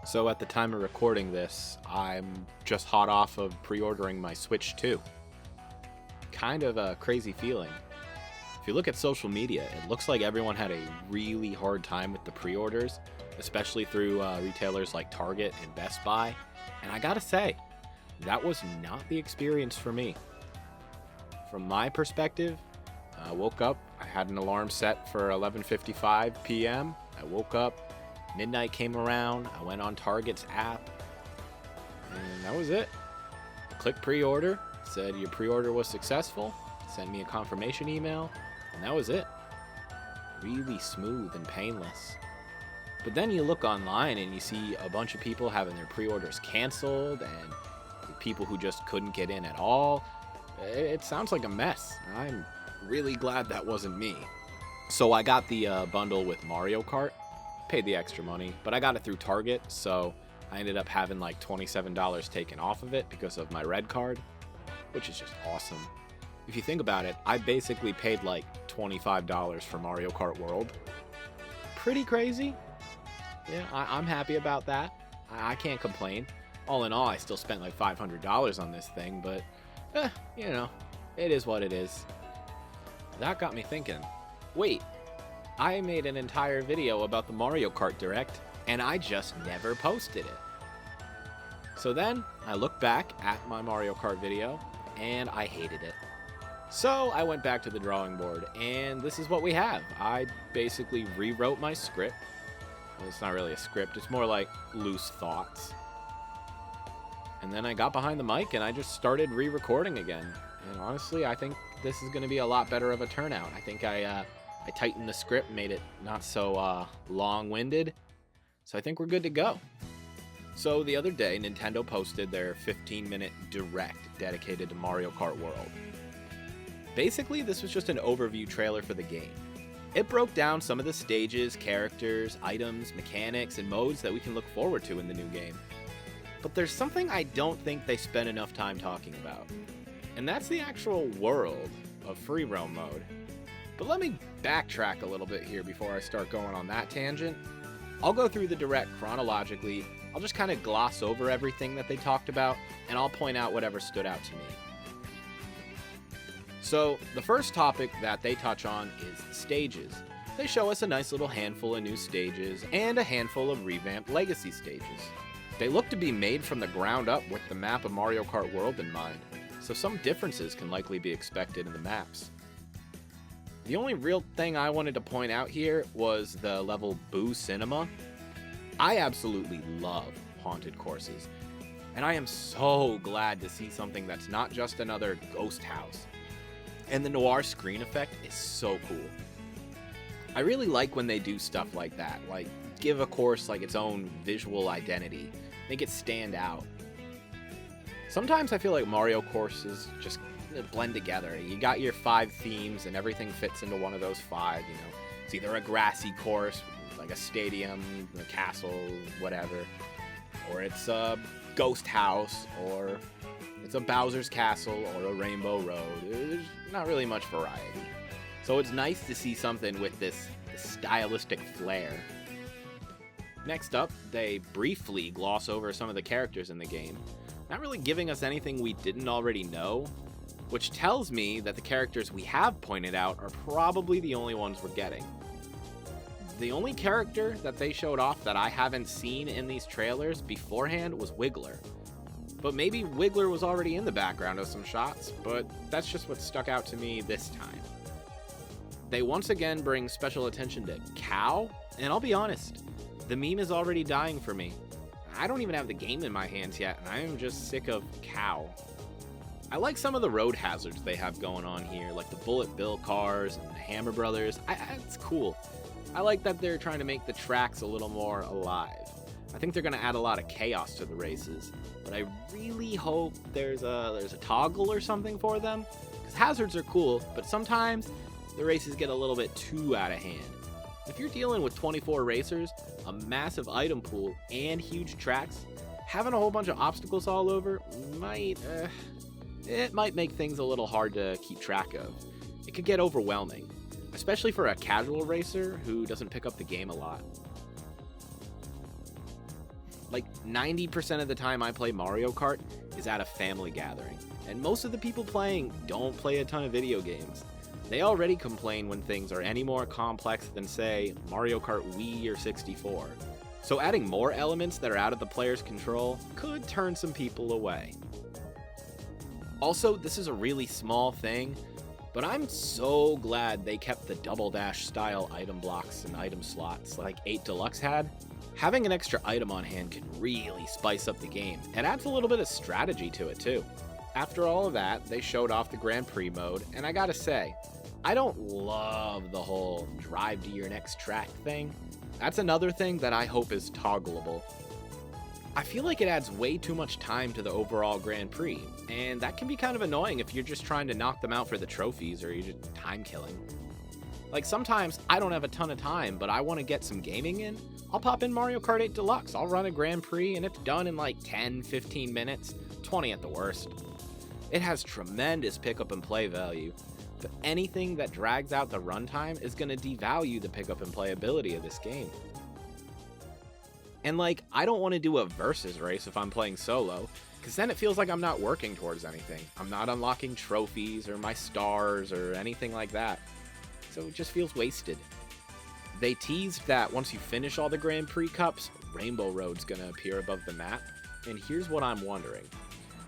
So at the time of recording this, I'm just hot off of pre-ordering my Switch 2. Kind of a crazy feeling. If you look at social media, it looks like everyone had a really hard time with the pre-orders, especially through retailers like Target and Best Buy. And I gotta say, that was not the experience for me. From my perspective, I woke up, I had an alarm set for 11:55 p.m. I woke up, midnight came around, I went on Target's app, and that was it. Click pre-order, said your pre-order was successful, sent me a confirmation email, and that was it. Really smooth and painless. But then you look online and you see a bunch of people having their pre-orders canceled and people who just couldn't get in at all. It sounds like a mess. I'm really glad that wasn't me. So I got the bundle with Mario Kart. Paid the extra money, but I got it through Target, so I ended up having like $27 taken off of it because of my red card, which is just awesome. If you think about it, I basically paid like $25 for Mario Kart World. Pretty crazy. Yeah, I'm happy about that. I can't complain. All in all, I still spent like $500 on this thing, but, it is what it is. That got me thinking, wait, I made an entire video about the Mario Kart Direct, and I just never posted it. So then, I looked back at my Mario Kart video, and I hated it. So I went back to the drawing board, and this is what we have. I basically rewrote my script. Well, it's not really a script, it's more like loose thoughts. And then I got behind the mic, and I just started re-recording again. And honestly, I think this is going to be a lot better of a turnout. I think I tightened the script, made it not so long-winded. So I think we're good to go. So the other day, Nintendo posted their 15-minute Direct dedicated to Mario Kart World. Basically, this was just an overview trailer for the game. It broke down some of the stages, characters, items, mechanics, and modes that we can look forward to in the new game. But there's something I don't think they spent enough time talking about. And that's the actual world of free roam mode. But let me backtrack a little bit here before I start going on that tangent. I'll go through the Direct chronologically, I'll just kind of gloss over everything that they talked about, and I'll point out whatever stood out to me. So, the first topic that they touch on is the stages. They show us a nice little handful of new stages, and a handful of revamped legacy stages. They look to be made from the ground up with the map of Mario Kart World in mind, so some differences can likely be expected in the maps. The only real thing I wanted to point out here was the level Boo Cinema. I absolutely love haunted courses, and I am so glad to see something that's not just another ghost house. And the noir screen effect is so cool. I really like when they do stuff like that, like give a course like its own visual identity, make it stand out. Sometimes I feel like Mario courses just blend together. You got your 5 themes and everything fits into one of those 5, It's either a grassy course, like a stadium, a castle, whatever, or it's a ghost house, or it's a Bowser's Castle, or a Rainbow Road. There's not really much variety. So it's nice to see something with this stylistic flair. Next up, they briefly gloss over some of the characters in the game, not really giving us anything we didn't already know, which tells me that the characters we have pointed out are probably the only ones we're getting. The only character that they showed off that I haven't seen in these trailers beforehand was Wiggler. But maybe Wiggler was already in the background of some shots, but that's just what stuck out to me this time. They once again bring special attention to Cow, and I'll be honest, the meme is already dying for me. I don't even have the game in my hands yet, and I am just sick of Cow. I like some of the road hazards they have going on here, like the Bullet Bill cars and the Hammer Brothers. It's cool. I like that they're trying to make the tracks a little more alive. I think they're going to add a lot of chaos to the races, but I really hope there's a toggle or something for them, because hazards are cool, but sometimes the races get a little bit too out of hand. If you're dealing with 24 racers, a massive item pool, and huge tracks, having a whole bunch of obstacles all over might make things a little hard to keep track of. It could get overwhelming, especially for a casual racer who doesn't pick up the game a lot. Like 90% of the time I play Mario Kart is at a family gathering, and most of the people playing don't play a ton of video games. They already complain when things are any more complex than, say, Mario Kart Wii or 64. So adding more elements that are out of the player's control could turn some people away. Also, this is a really small thing, but I'm so glad they kept the Double Dash style item blocks and item slots like 8 Deluxe had. Having an extra item on hand can really spice up the game, and adds a little bit of strategy to it too. After all of that, they showed off the Grand Prix mode, and I gotta say, I don't love the whole drive to your next track thing. That's another thing that I hope is toggleable. I feel like it adds way too much time to the overall Grand Prix, and that can be kind of annoying if you're just trying to knock them out for the trophies or you're just time killing. Like sometimes I don't have a ton of time, but I want to get some gaming in. I'll pop in Mario Kart 8 Deluxe, I'll run a Grand Prix, and it's done in like 10-15 minutes, 20 at the worst. It has tremendous pick up and play value, but anything that drags out the runtime is going to devalue the pick up and play ability of this game. And like, I don't want to do a versus race if I'm playing solo, because then it feels like I'm not working towards anything. I'm not unlocking trophies or my stars or anything like that. So it just feels wasted. They teased that once you finish all the Grand Prix cups, Rainbow Road's gonna appear above the map, and here's what I'm wondering.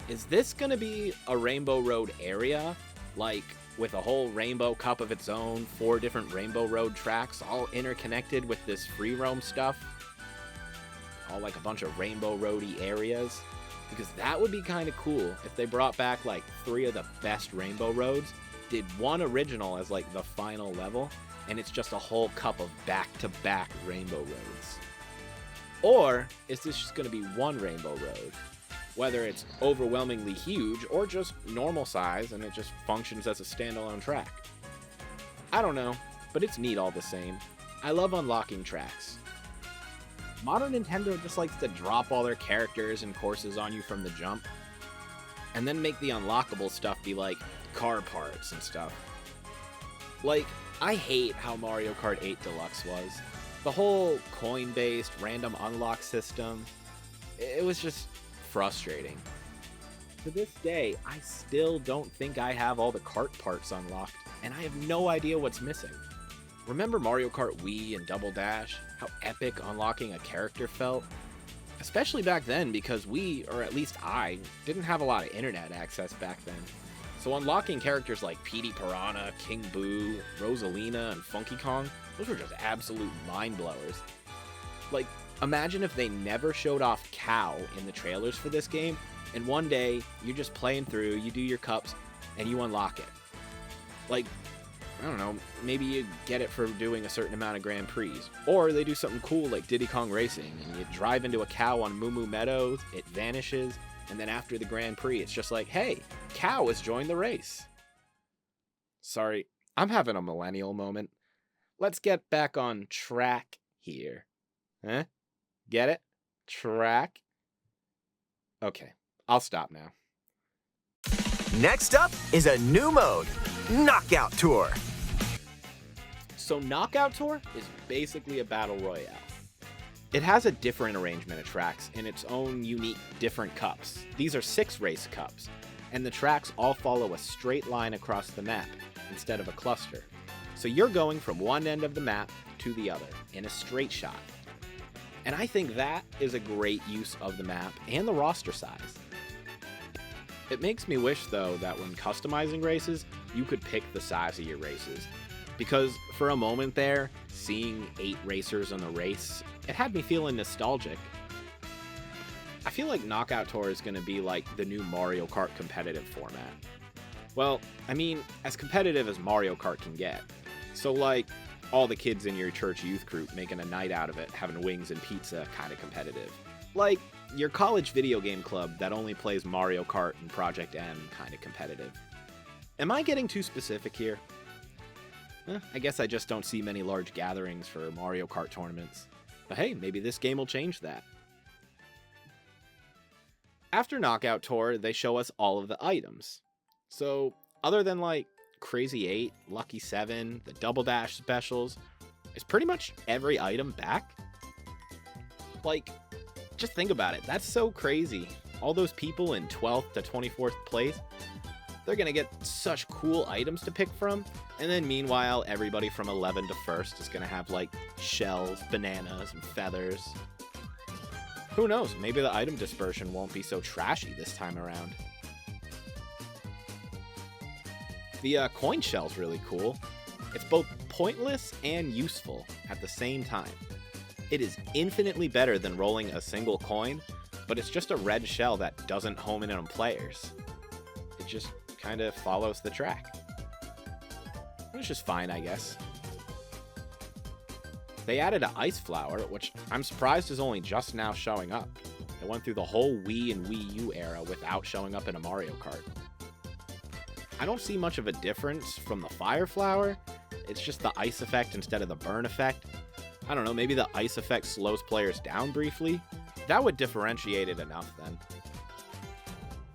Is this gonna be a Rainbow Road area, like with a whole Rainbow Cup of its own, 4 different Rainbow Road tracks, all interconnected with this free roam stuff? All like a bunch of Rainbow Roady areas? Because that would be kind of cool if they brought back like 3 of the best Rainbow Roads, did one original as like the final level, and it's just a whole cup of back-to-back Rainbow Roads. Or is this just going to be one Rainbow Road? Whether it's overwhelmingly huge or just normal size and it just functions as a standalone track. I don't know, but it's neat all the same. I love unlocking tracks. Modern Nintendo just likes to drop all their characters and courses on you from the jump, and then make the unlockable stuff be like car parts and stuff. Like, I hate how Mario Kart 8 Deluxe was. The whole coin-based random unlock system, it was just frustrating. To this day, I still don't think I have all the kart parts unlocked, and I have no idea what's missing. Remember Mario Kart Wii and Double Dash? How epic unlocking a character felt? Especially back then, because we, or at least I, didn't have a lot of internet access back then. So unlocking characters like Petey Piranha, King Boo, Rosalina, and Funky Kong, those were just absolute mind-blowers. Like, imagine if they never showed off Cow in the trailers for this game, and one day, you're just playing through, you do your cups, and you unlock it. Like, I don't know, maybe you get it for doing a certain amount of Grand Prix. Or they do something cool like Diddy Kong Racing, and you drive into a cow on Moo Moo Meadows, it vanishes, and then after the Grand Prix, it's just like, hey, Cow has joined the race. Sorry, I'm having a millennial moment. Let's get back on track here. Huh? Get it? Track? Okay, I'll stop now. Next up is a new mode, Knockout Tour. So Knockout Tour is basically a battle royale. It has a different arrangement of tracks in its own unique different cups. These are 6 race cups, and the tracks all follow a straight line across the map instead of a cluster. So you're going from one end of the map to the other in a straight shot. And I think that is a great use of the map and the roster size. It makes me wish, though, that when customizing races, you could pick the size of your races. Because for a moment there, seeing 8 racers in the race, it had me feeling nostalgic. I feel like Knockout Tour is going to be like the new Mario Kart competitive format. Well, I mean, as competitive as Mario Kart can get. So like, all the kids in your church youth group making a night out of it, having wings and pizza kind of competitive. Like, your college video game club that only plays Mario Kart and Project M kind of competitive. Am I getting too specific here? I guess I just don't see many large gatherings for Mario Kart tournaments. But hey, maybe this game will change that. After Knockout Tour, they show us all of the items. So, other than like Crazy 8, Lucky 7, the Double Dash specials, is pretty much every item back? Like, Just think about it. That's so crazy. All those people in 12th to 24th place, they're going to get such cool items to pick from. And then meanwhile, everybody from 11 to 1st is going to have like shells, bananas, and feathers. Who knows? Maybe the item dispersion won't be so trashy this time around. The coin shell's really cool. It's both pointless and useful at the same time. It is infinitely better than rolling a single coin, but it's just a red shell that doesn't home in on players. It just kind of follows the track. It's just fine, I guess. They added an ice flower, which I'm surprised is only just now showing up. It went through the whole Wii and Wii U era without showing up in a Mario Kart. I don't see much of a difference from the fire flower. It's just the ice effect instead of the burn effect. I don't know, maybe the ice effect slows players down briefly. That would differentiate it enough then.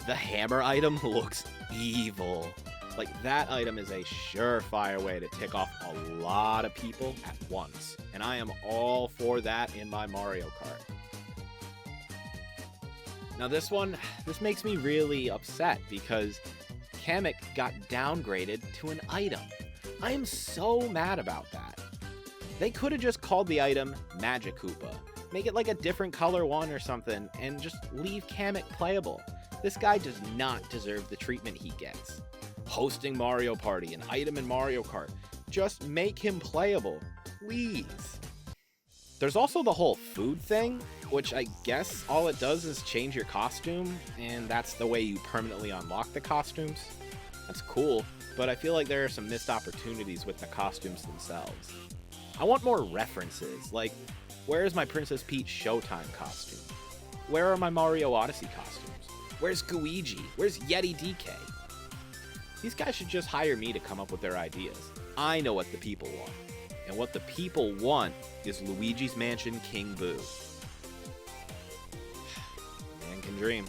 The hammer item looks evil. Like, that item is a surefire way to tick off a lot of people at once. And I am all for that in my Mario Kart. Now this makes me really upset because Kamek got downgraded to an item. I am so mad about that. They could have just called the item Magic Koopa. Make it like a different color one or something, and just leave Kamek playable. This guy does not deserve the treatment he gets. Hosting Mario Party, an item in Mario Kart. Just make him playable, please. There's also the whole food thing, which I guess all it does is change your costume, and that's the way you permanently unlock the costumes. That's cool, but I feel like there are some missed opportunities with the costumes themselves. I want more references, like, where is my Princess Peach Showtime costume? Where are my Mario Odyssey costumes? Where's Luigi? Where's Yeti DK? These guys should just hire me to come up with their ideas. I know what the people want. And what the people want is Luigi's Mansion King Boo. Man can dream.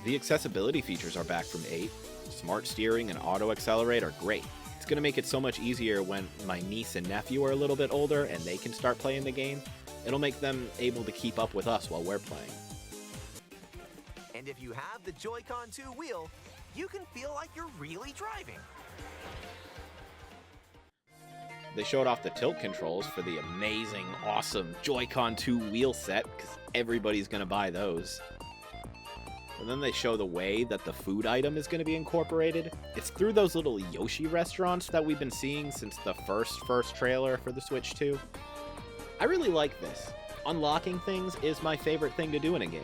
The accessibility features are back from 8. Smart steering and auto accelerate are great. It's going to make it so much easier when my niece and nephew are a little bit older and they can start playing the game. It'll make them able to keep up with us while we're playing. And if you have the Joy-Con 2 wheel, you can feel like you're really driving. They showed off the tilt controls for the amazing, awesome Joy-Con 2 wheel set, because everybody's going to buy those. And then they show the way that the food item is going to be incorporated. It's through those little Yoshi restaurants that we've been seeing since the first trailer for the Switch 2. I really like this. Unlocking things is my favorite thing to do in a game.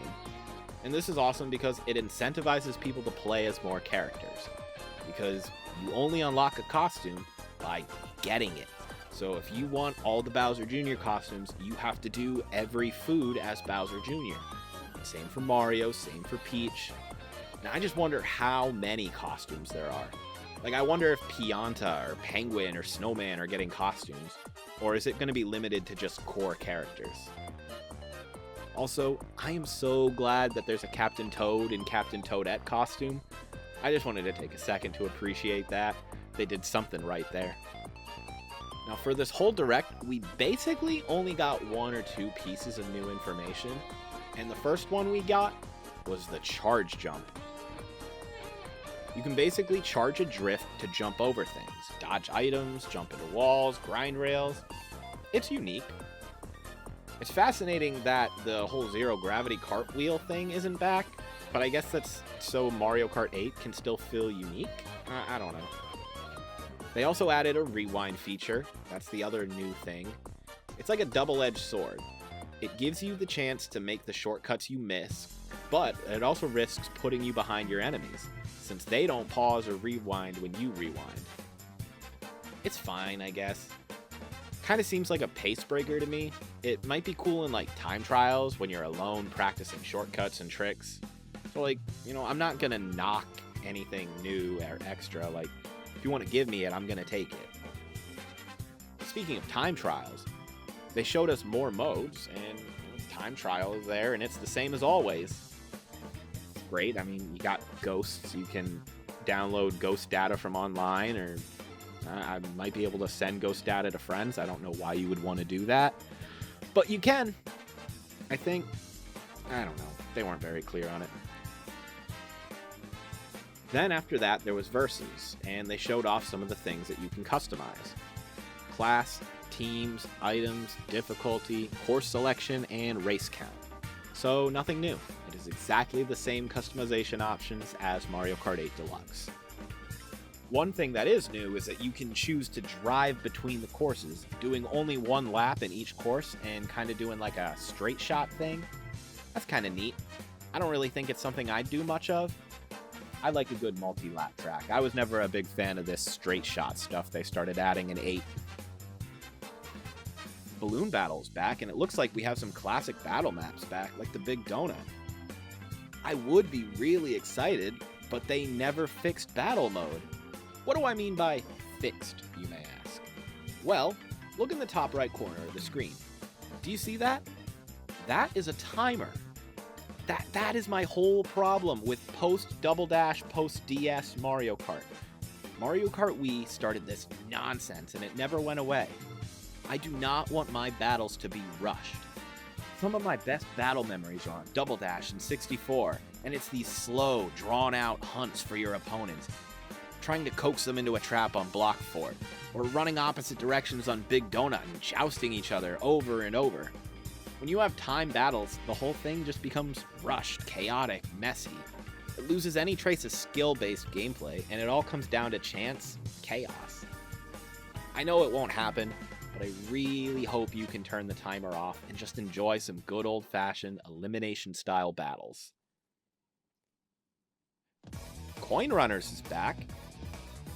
And this is awesome because it incentivizes people to play as more characters. Because you only unlock a costume by getting it. So if you want all the Bowser Jr. costumes, you have to do every food as Bowser Jr. Same for Mario, same for Peach. Now I just wonder how many costumes there are. Like, I wonder if Pianta or Penguin or Snowman are getting costumes. Or is it going to be limited to just core characters? Also, I am so glad that there's a Captain Toad and Captain Toadette costume. I just wanted to take a second to appreciate that. They did something right there. Now for this whole direct, we basically only got 1 or 2 pieces of new information. And the first one we got was the charge jump. You can basically charge a drift to jump over things, dodge items, jump into walls, grind rails. It's unique. It's fascinating that the whole zero gravity cartwheel thing isn't back, but I guess that's so Mario Kart 8 can still feel unique? I don't know. They also added a rewind feature. That's the other new thing. It's like a double-edged sword. It gives you the chance to make the shortcuts you miss, but it also risks putting you behind your enemies, since they don't pause or rewind when you rewind. It's fine, I guess. Kind of seems like a pace breaker to me. It might be cool in like time trials when you're alone practicing shortcuts and tricks. So like, you know, I'm not gonna knock anything new or extra. Like, if you want to give me it, I'm gonna take it. Speaking of time trials, they showed us more modes, and time trial is there, and it's the same as always. Great. I mean, you got ghosts. You can download ghost data from online, or I might be able to send ghost data to friends. I don't know why you would want to do that, but you can. I don't know, they weren't very clear on it. Then after that, there was Versus, and they showed off some of the things that you can customize. Class, teams, items, difficulty, course selection, and race count. So nothing new. It is exactly the same customization options as Mario Kart 8 Deluxe. One thing that is new is that you can choose to drive between the courses, doing only one lap in each course and kind of doing like a straight shot thing. That's kind of neat. I don't really think it's something I'd do much of. I like a good multi-lap track. I was never a big fan of this straight shot stuff they started adding in 8. Balloon Battle's back, and it looks like we have some classic battle maps back, like the Big Donut. I would be really excited, but they never fixed battle mode. What do I mean by fixed, you may ask? Well, look in the top right corner of the screen. Do you see that? That is a timer. That is my whole problem with post-Double Dash, post-DS Mario Kart. Mario Kart Wii started this nonsense, and it never went away. I do not want my battles to be rushed. Some of my best battle memories are on Double Dash and 64, and it's these slow, drawn-out hunts for your opponents, trying to coax them into a trap on Block Fort, or running opposite directions on Big Donut and jousting each other over and over. When you have time battles, the whole thing just becomes rushed, chaotic, messy. It loses any trace of skill-based gameplay, and it all comes down to chance, chaos. I know it won't happen, but I really hope you can turn the timer off and just enjoy some good old-fashioned elimination-style battles. Coin Runners is back.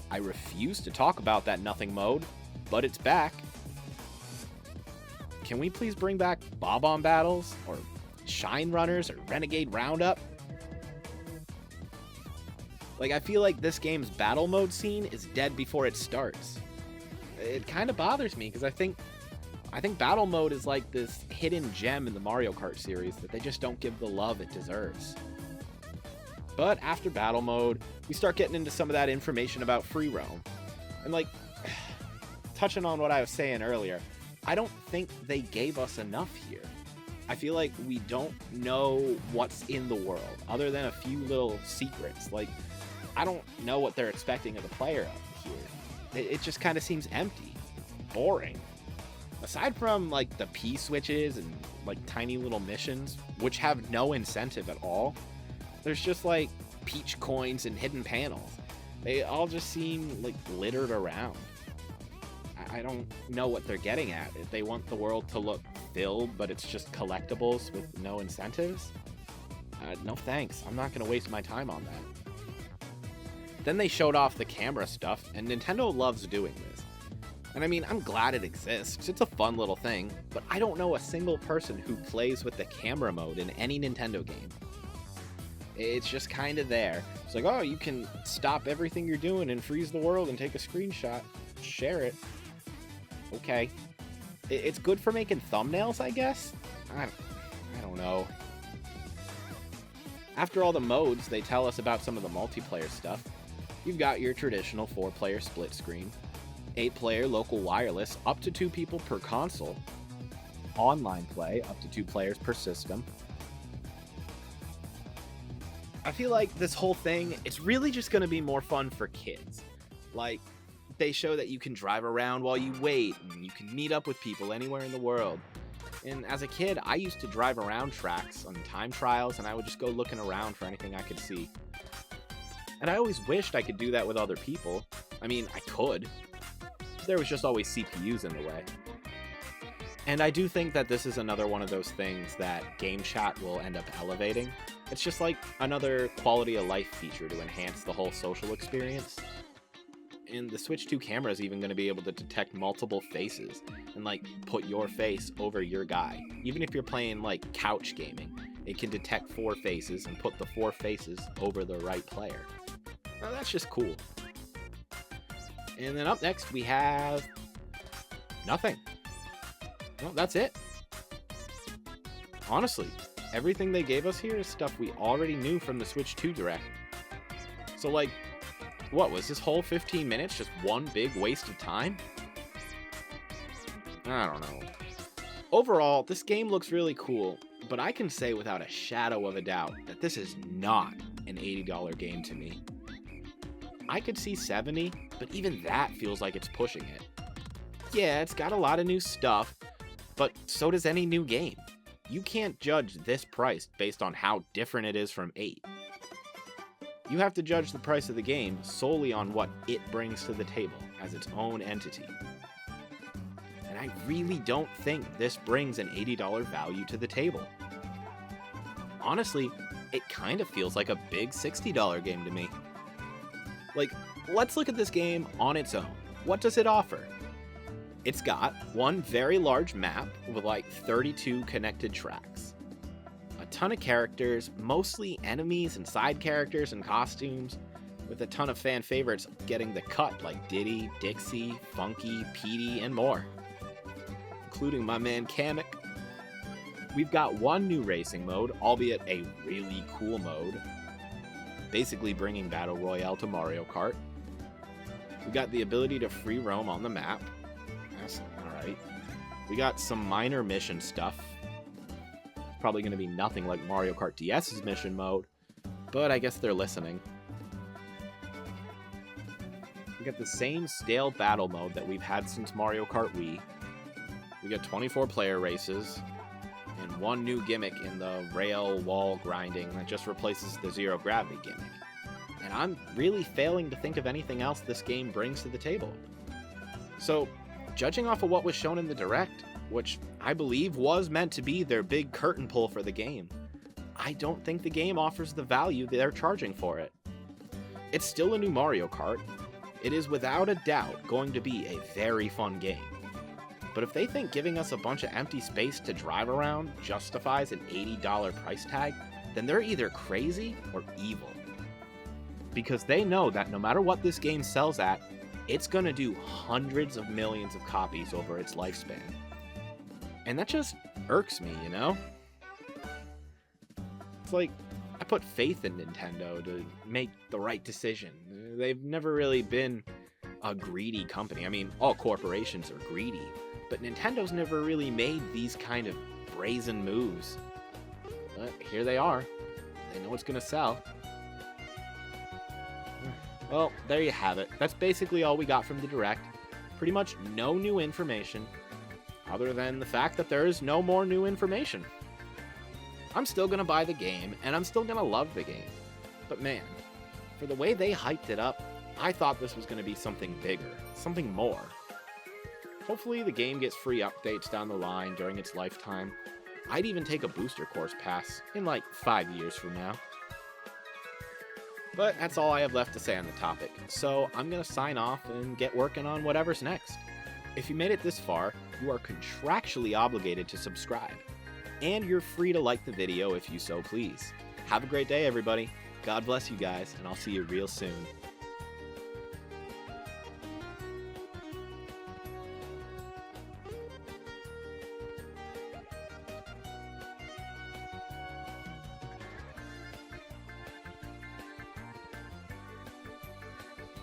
I refuse to talk about that nothing mode, but it's back. Can we please bring back Bob-omb battles, or Shine Runners, or Renegade Roundup? Like, I feel like this game's battle mode scene is dead before it starts. It kind of bothers me, because I think battle mode is like this hidden gem in the Mario Kart series that they just don't give the love it deserves. But after battle mode, we start getting into some of that information about free roam. And like, touching on what I was saying earlier, I don't think they gave us enough here. I feel like we don't know what's in the world, other than a few little secrets. Like, I don't know what they're expecting of the player here. It just kind of seems empty, boring. Aside from like the P-switches and like tiny little missions, which have no incentive at all, there's just like peach coins and hidden panels. They all just seem like littered around. I don't know what they're getting at. If they want the world to look filled, but it's just collectibles with no incentives, no thanks. I'm not going to waste my time on that. Then they showed off the camera stuff, and Nintendo loves doing this. And I mean, I'm glad it exists. It's a fun little thing, but I don't know a single person who plays with the camera mode in any Nintendo game. It's just kind of there. It's like, oh, you can stop everything you're doing and freeze the world and take a screenshot. Share it. Okay. It's good for making thumbnails, I guess? I don't know. After all the modes, they tell us about some of the multiplayer stuff. You've got your traditional 4-player split screen, 8-player local wireless, up to 2 people per console, online play, up to 2 players per system. I feel like this whole thing, it's really just going to be more fun for kids. Like, they show that you can drive around while you wait, and you can meet up with people anywhere in the world. And as a kid, I used to drive around tracks on time trials, and I would just go looking around for anything I could see. And I always wished I could do that with other people. I mean, I could. There was just always CPUs in the way. And I do think that this is another one of those things that game chat will end up elevating. It's just like another quality of life feature to enhance the whole social experience. And the Switch 2 camera is even going to be able to detect multiple faces and like put your face over your guy. Even if you're playing like couch gaming, it can detect 4 faces and put the 4 faces over the right player. Now that's just cool. And then up next we have nothing. No, that's it. Honestly, everything they gave us here is stuff we already knew from the Switch 2 Direct. So like, what was this whole 15 minutes just one big waste of time? I don't know. Overall, this game looks really cool, But I can say without a shadow of a doubt that this is not an $80 game to me. I could see 70, but even that feels like it's pushing it. Yeah, it's got a lot of new stuff, but so does any new game. You can't judge this price based on how different it is from 8. You have to judge the price of the game solely on what it brings to the table as its own entity. And I really don't think this brings an $80 value to the table. Honestly, it kind of feels like a big $60 game to me. Like, let's look at this game on its own. What does it offer? It's got one very large map with like 32 connected tracks. A ton of characters, mostly enemies and side characters and costumes, with a ton of fan favorites getting the cut like Diddy, Dixie, Funky, Petey, and more. Including my man Kamek. We've got one new racing mode, albeit a really cool mode, basically bringing Battle Royale to Mario Kart. We got the ability to free roam on the map. That's alright. We got some minor mission stuff. Probably going to be nothing like Mario Kart DS's mission mode, but I guess they're listening. We got the same stale battle mode that we've had since Mario Kart Wii. We got 24 player races, and one new gimmick in the rail wall grinding that just replaces the zero gravity gimmick. And I'm really failing to think of anything else this game brings to the table. So, judging off of what was shown in the Direct, which I believe was meant to be their big curtain pull for the game, I don't think the game offers the value they're charging for it. It's still a new Mario Kart. It is without a doubt going to be a very fun game. But if they think giving us a bunch of empty space to drive around justifies an $80 price tag, then they're either crazy or evil. Because they know that no matter what this game sells at, it's gonna do hundreds of millions of copies over its lifespan. And that just irks me, you know? It's like, I put faith in Nintendo to make the right decision. They've never really been a greedy company. I mean, all corporations are greedy, but Nintendo's never really made these kind of brazen moves. But here they are. They know it's gonna sell. Well, there you have it. That's basically all we got from the Direct. Pretty much no new information, other than the fact that there is no more new information. I'm still gonna buy the game, and I'm still gonna love the game. But man, for the way they hyped it up, I thought this was gonna be something bigger, something more. Hopefully the game gets free updates down the line during its lifetime. I'd even take a booster course pass in like 5 years from now. But that's all I have left to say on the topic, so I'm going to sign off and get working on whatever's next. If you made it this far, you are contractually obligated to subscribe, and you're free to like the video if you so please. Have a great day, everybody. God bless you guys, and I'll see you real soon.